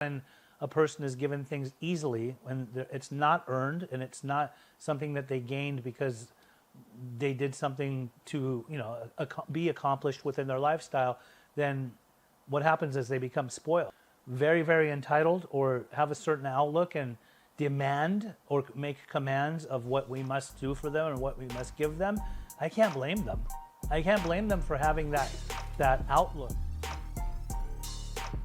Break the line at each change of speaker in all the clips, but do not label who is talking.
when a person is given things easily, when it's not earned and it's not something that they gained because they did something to, be accomplished within their lifestyle, then what happens is they become spoiled. Very, very entitled, or have a certain outlook and demand or make commands of what we must do for them and what we must give them. I can't blame them. I can't blame them for having that outlook.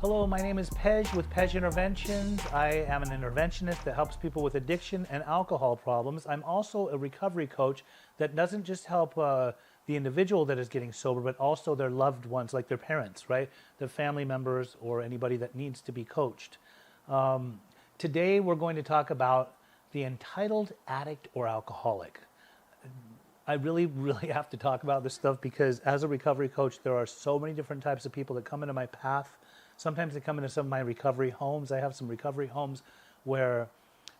Hello, my name is PEJ with PEJ Interventions. I am an interventionist that helps people with addiction and alcohol problems. I'm also a recovery coach that doesn't just help the individual that is getting sober, but also their loved ones, like their parents, right? Their family members or anybody that needs to be coached. Today, we're going to talk about the entitled addict or alcoholic. I really, really have to talk about this stuff because as a recovery coach, there are so many different types of people that come into my path. Sometimes they come into some of my recovery homes. I have some recovery homes where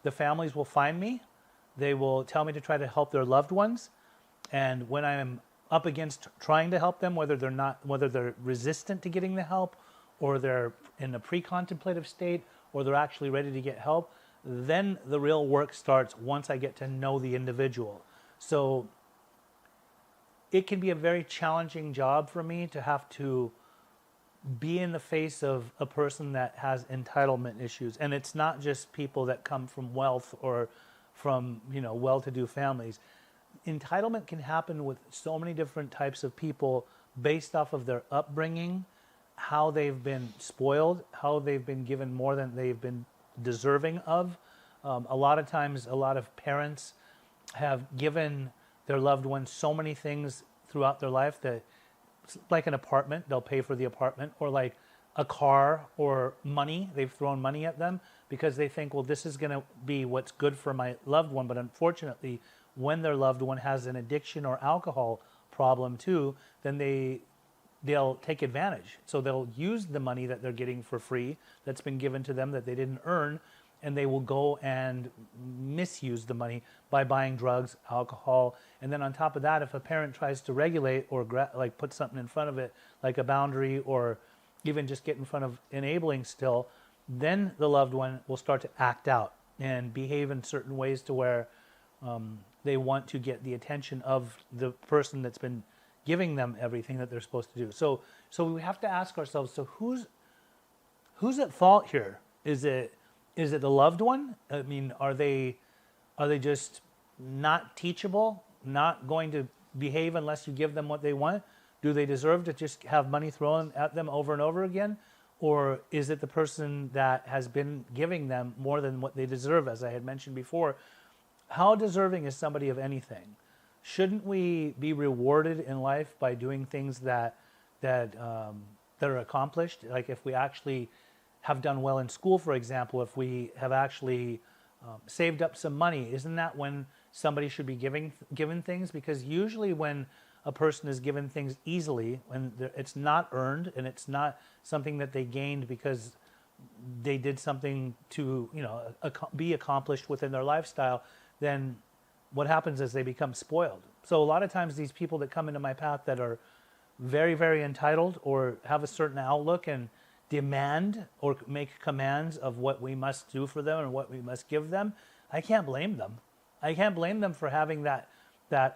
the families will find me. They will tell me to try to help their loved ones. And when I'm up against trying to help them, whether they're resistant to getting the help, or they're in a pre-contemplative state, or they're actually ready to get help, then the real work starts once I get to know the individual. So it can be a very challenging job for me to have to be in the face of a person that has entitlement issues. And it's not just people that come from wealth or from, well-to-do families. Entitlement can happen with so many different types of people based off of their upbringing, how they've been spoiled, how they've been given more than they've been deserving of. A lot of times, a lot of parents have given their loved ones so many things throughout their life that, like an apartment, they'll pay for the apartment, or like a car or money, they've thrown money at them because they think, well, this is going to be what's good for my loved one. But unfortunately, when their loved one has an addiction or alcohol problem too, then they'll take advantage. So they'll use the money that they're getting for free that's been given to them that they didn't earn, and they will go and misuse the money by buying drugs, alcohol. And then on top of that, if a parent tries to regulate or put something in front of it, like a boundary, or even just get in front of enabling still, then the loved one will start to act out and behave in certain ways to where they want to get the attention of the person that's been giving them everything that they're supposed to do. So we have to ask ourselves, so who's at fault here? Is it the loved one? I mean, are they just not teachable, not going to behave unless you give them what they want? Do they deserve to just have money thrown at them over and over again? Or is it the person that has been giving them more than what they deserve, as I had mentioned before? How deserving is somebody of anything? Shouldn't we be rewarded in life by doing things that are accomplished? Like if we actually have done well in school, for example, if we have actually saved up some money, isn't that when somebody should be given things? Because usually when a person is given things easily, when it's not earned and it's not something that they gained because they did something to, be accomplished within their lifestyle, then what happens is they become spoiled. So a lot of times these people that come into my path that are very, very entitled or have a certain outlook and demand or make commands of what we must do for them and what we must give them, I can't blame them. I can't blame them for having that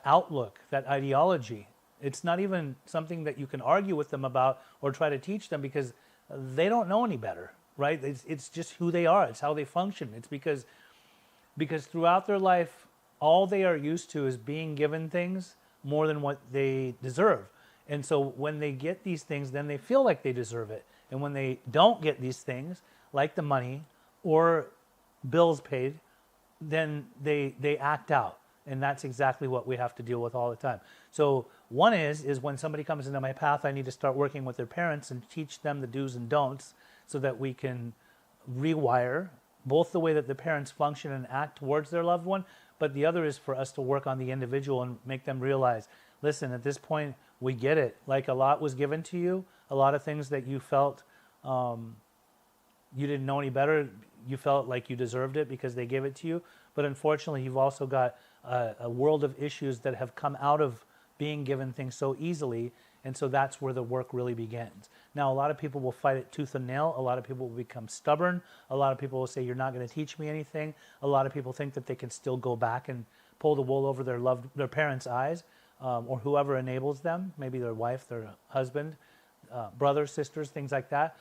outlook, that ideology. It's not even something that you can argue with them about or try to teach them because they don't know any better, right? It's just who they are. It's how they function. It's because throughout their life, all they are used to is being given things more than what they deserve. And so when they get these things, then they feel like they deserve it. And when they don't get these things, like the money or bills paid, then they act out. And that's exactly what we have to deal with all the time. So one is when somebody comes into my path, I need to start working with their parents and teach them the do's and don'ts so that we can rewire both the way that the parents function and act towards their loved one, but the other is for us to work on the individual and make them realize, listen, at this point, we get it. Like a lot was given to you, a lot of things that you felt you didn't know any better, you felt like you deserved it because they gave it to you. But unfortunately, you've also got a world of issues that have come out of being given things so easily. And so that's where the work really begins. Now, a lot of people will fight it tooth and nail. A lot of people will become stubborn. A lot of people will say, you're not going to teach me anything. A lot of people think that they can still go back and pull the wool over their parents' eyes, or whoever enables them, maybe their wife, their husband, brothers, sisters, things like that.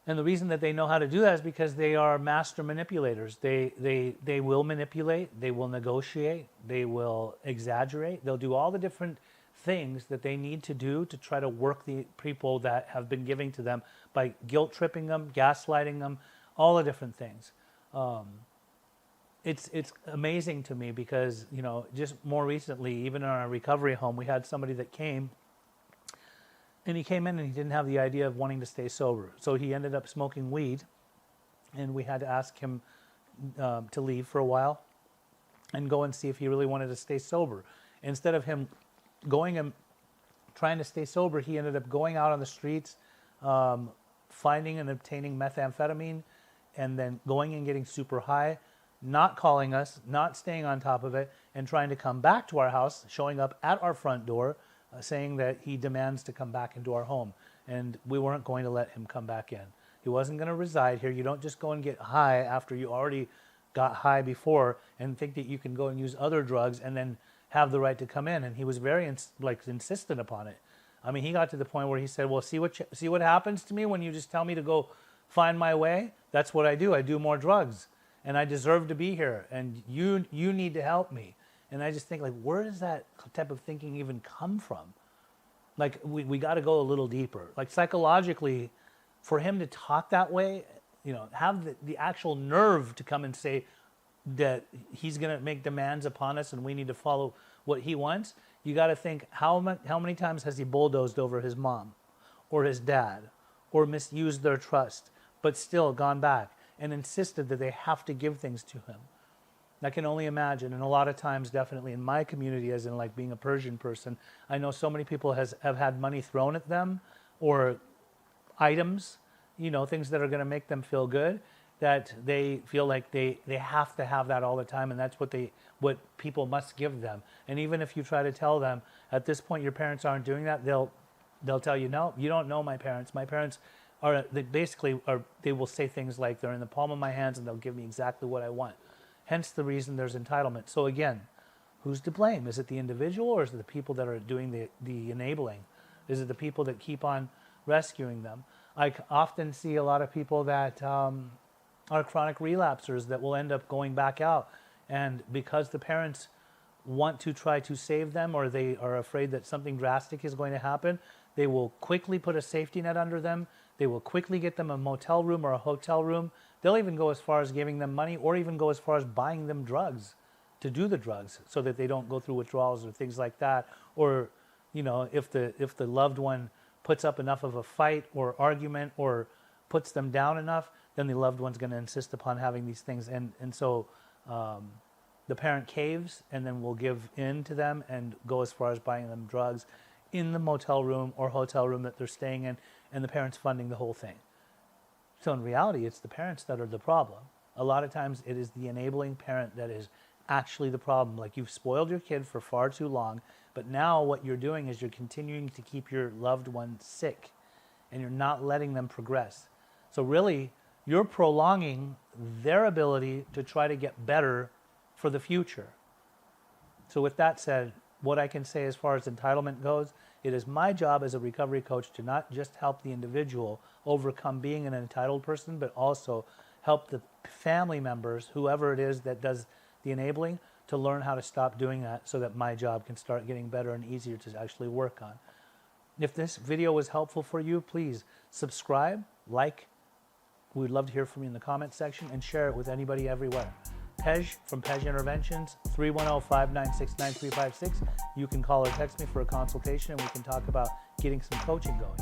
And the reason that they know how to do that is because they are master manipulators. They will manipulate, they will negotiate, they will exaggerate, they'll do all the different things that they need to do to try to work the people that have been giving to them by guilt tripping them, gaslighting them, all the different things. It's amazing to me because, you know, just more recently, even in our recovery home, we had somebody that came, and he came in and he didn't have the idea of wanting to stay sober. So he ended up smoking weed, and we had to ask him to leave for a while and go and see if he really wanted to stay sober. Instead of him going and trying to stay sober, he ended up going out on the streets, finding and obtaining methamphetamine, and then going and getting super high, not calling us, not staying on top of it, and trying to come back to our house, showing up at our front door, saying that he demands to come back into our home. And we weren't going to let him come back in. He wasn't going to reside here. You don't just go and get high after you already got high before and think that you can go and use other drugs and then have the right to come in. And he was very insistent upon it. I mean, he got to the point where he said, well, see what happens to me when you just tell me to go find my way? That's what I do. I do more drugs, and I deserve to be here, and you need to help me. And I just think, like, where does that type of thinking even come from? Like, we got to go a little deeper. Like, psychologically, for him to talk that way, you know, have the actual nerve to come and say that he's going to make demands upon us and we need to follow what he wants, you got to think, how many times has he bulldozed over his mom or his dad or misused their trust, but still gone back and insisted that they have to give things to him? I can only imagine, and a lot of times, definitely in my community, as in like being a Persian person, I know so many people have had money thrown at them or items, you know, things that are going to make them feel good, that they feel like they have to have that all the time, and that's what people must give them. And even if you try to tell them, at this point your parents aren't doing that, they'll tell you, no, you don't know my parents. My parents they will say things like, they're in the palm of my hands and they'll give me exactly what I want. Hence the reason there's entitlement. So again, who's to blame? Is it the individual, or is it the people that are doing the enabling? Is it the people that keep on rescuing them? I often see a lot of people that are chronic relapsers that will end up going back out. And because the parents want to try to save them, or they are afraid that something drastic is going to happen, they will quickly put a safety net under them. They will quickly get them a motel room or a hotel room. They'll even go as far as giving them money, or even go as far as buying them drugs to do the drugs so that they don't go through withdrawals or things like that. Or, you know, if the loved one puts up enough of a fight or argument or puts them down enough, then the loved one's going to insist upon having these things. And so the parent caves and then will give in to them and go as far as buying them drugs in the motel room or hotel room that they're staying in, and the parents funding the whole thing. So in reality, it's the parents that are the problem. A lot of times it is the enabling parent that is actually the problem. Like, you've spoiled your kid for far too long, but now what you're doing is you're continuing to keep your loved one sick, and you're not letting them progress. So really, you're prolonging their ability to try to get better for the future. So with that said, what I can say as far as entitlement goes, it is my job as a recovery coach to not just help the individual overcome being an entitled person, but also help the family members, whoever it is that does the enabling, to learn how to stop doing that so that my job can start getting better and easier to actually work on. If this video was helpful for you, please subscribe, like. We'd love to hear from you in the comment section, and share it with anybody everywhere. PEJ from PEJ Interventions, 310-596-9356. You can call or text me for a consultation, and we can talk about getting some coaching going.